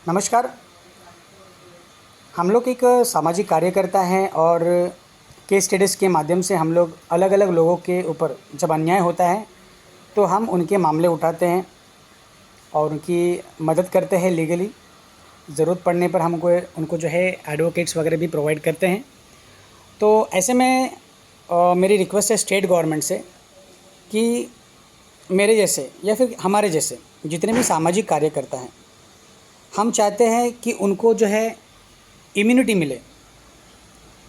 नमस्कार। हम लोग एक सामाजिक कार्यकर्ता हैं और केस स्टडीज़ के माध्यम से हम लोग अलग अलग लोगों के ऊपर जब अन्याय होता है तो हम उनके मामले उठाते हैं और उनकी मदद करते हैं लीगली। ज़रूरत पड़ने पर हमको उनको जो है एडवोकेट्स वगैरह भी प्रोवाइड करते हैं। तो ऐसे में मेरी रिक्वेस्ट है स्टेट गवर्नमेंट से कि मेरे जैसे या फिर हमारे जैसे जितने भी सामाजिक कार्यकर्ता हैं, हम चाहते हैं कि उनको जो है इम्यूनिटी मिले।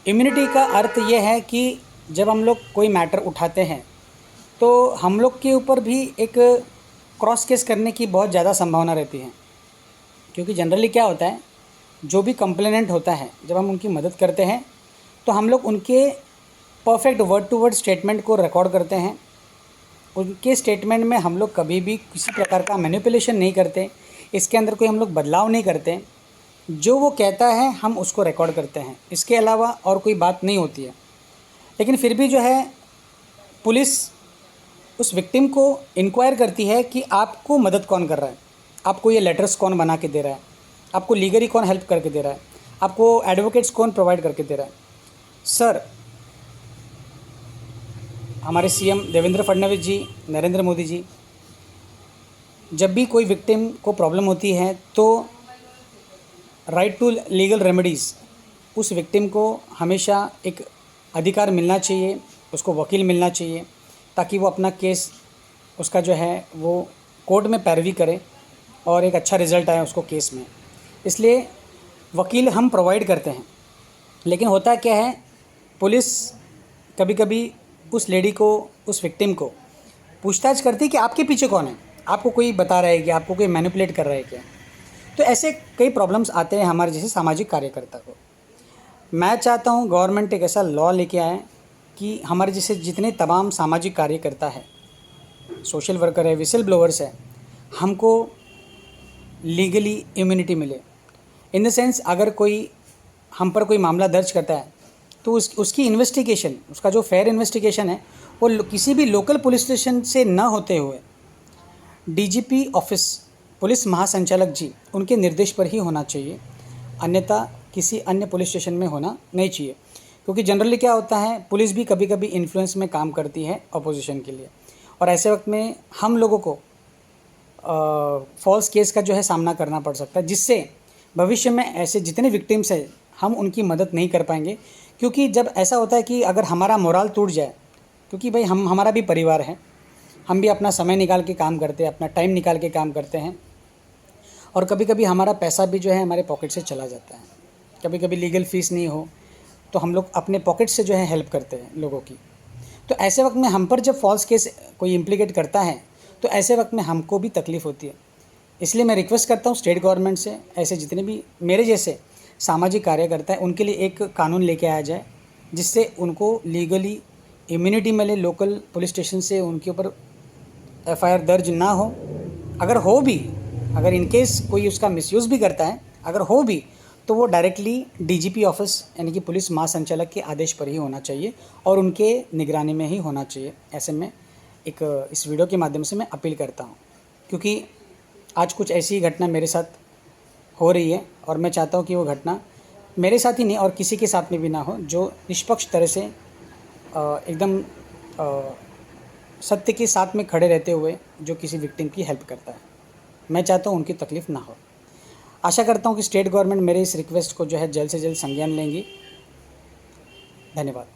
इम्यूनिटी का अर्थ ये है कि जब हम लोग कोई मैटर उठाते हैं तो हम लोग के ऊपर भी एक क्रॉस केस करने की बहुत ज़्यादा संभावना रहती है। क्योंकि जनरली क्या होता है, जो भी कंप्लेनेंट होता है जब हम उनकी मदद करते हैं तो हम लोग उनके perfect word to word statement को रिकॉर्ड करते हैं। उनके स्टेटमेंट में हम लोग कभी भी किसी प्रकार का मैनिपुलेशन नहीं करते, इसके अंदर कोई हम लोग बदलाव नहीं करते। जो वो कहता है हम उसको रिकॉर्ड करते हैं, इसके अलावा और कोई बात नहीं होती है। लेकिन फिर भी जो है पुलिस उस विक्टिम को इंक्वायर करती है कि आपको मदद कौन कर रहा है, आपको ये लेटर्स कौन बना के दे रहा है, आपको लीगली कौन हेल्प करके दे रहा है, आपको एडवोकेट्स कौन प्रोवाइड करके दे रहा है। सर, हमारे सीएम देवेंद्र फडणवीस जी, नरेंद्र मोदी जी, जब भी कोई विक्टिम को प्रॉब्लम होती है तो राइट टू लीगल रेमेडीज़ उस विक्टिम को हमेशा एक अधिकार मिलना चाहिए, उसको वकील मिलना चाहिए ताकि वो अपना केस उसका जो है वो कोर्ट में पैरवी करे और एक अच्छा रिज़ल्ट आए उसको केस में। इसलिए वकील हम प्रोवाइड करते हैं। लेकिन होता क्या है, पुलिस कभी कभी उस लेडी को, उस विक्टिम को पूछताछ करती है कि आपके पीछे कौन है, आपको कोई बता रहा है क्या, आपको कोई मैनिपुलेट कर रहा है क्या। तो ऐसे कई प्रॉब्लम्स आते हैं हमारे जैसे सामाजिक कार्यकर्ता को। मैं चाहता हूँ गवर्नमेंट एक ऐसा लॉ लेके आए कि हमारे जैसे जितने तमाम सामाजिक कार्यकर्ता है, सोशल वर्कर है, विसल ब्लोअर्स है, हमको लीगली इम्यूनिटी मिले। इन द सेंस, अगर कोई हम पर कोई मामला दर्ज करता है तो उसकी इन्वेस्टिगेशन, उसका जो फेयर इन्वेस्टिगेशन है वो किसी भी लोकल पुलिस स्टेशन से न होते हुए डीजीपी ऑफिस, पुलिस महासंचालक जी, उनके निर्देश पर ही होना चाहिए। अन्यथा किसी अन्य पुलिस स्टेशन में होना नहीं चाहिए। क्योंकि जनरली क्या होता है, पुलिस भी कभी कभी इन्फ्लुएंस में काम करती है अपोजिशन के लिए, और ऐसे वक्त में हम लोगों को फॉल्स केस का जो है सामना करना पड़ सकता है, जिससे भविष्य में ऐसे जितने विक्टिम्स हैं हम उनकी मदद नहीं कर पाएंगे। क्योंकि जब ऐसा होता है कि अगर हमारा मोराल टूट जाए, क्योंकि भाई हमारा भी परिवार है, हम भी अपना समय निकाल के काम करते हैं, अपना टाइम निकाल के काम करते हैं, और कभी कभी हमारा पैसा भी जो है हमारे पॉकेट से चला जाता है। कभी कभी लीगल फ़ीस नहीं हो तो हम लोग अपने पॉकेट से जो है हेल्प करते हैं लोगों की। तो ऐसे वक्त में हम पर जब फॉल्स केस कोई इम्प्लीकेट करता है तो ऐसे वक्त में हमको भी तकलीफ़ होती है। इसलिए मैं रिक्वेस्ट करता हूँ स्टेट गवर्नमेंट से, ऐसे जितने भी मेरे जैसे सामाजिक कार्यकर्ता है उनके लिए एक कानून लेके आया जाए जिससे उनको लीगली इम्यूनिटी मिले। लोकल पुलिस स्टेशन से उनके ऊपर एफआईआर दर्ज ना हो, अगर हो भी, अगर इनकेस कोई उसका मिसयूज़ भी करता है, अगर हो भी तो वो डायरेक्टली डीजीपी ऑफिस यानी कि पुलिस महासंचालक के आदेश पर ही होना चाहिए और उनके निगरानी में ही होना चाहिए। ऐसे में एक इस वीडियो के माध्यम से मैं अपील करता हूँ, क्योंकि आज कुछ ऐसी घटना मेरे साथ हो रही है और मैं चाहता हूँ कि वो घटना मेरे साथ ही नहीं और किसी के साथ में भी ना हो, जो निष्पक्ष तरह से एकदम सत्य के साथ में खड़े रहते हुए जो किसी विक्टिम की हेल्प करता है। मैं चाहता हूँ उनकी तकलीफ़ ना हो। आशा करता हूँ कि स्टेट गवर्नमेंट मेरे इस रिक्वेस्ट को जो है जल्द से जल्द संज्ञान लेंगी। धन्यवाद।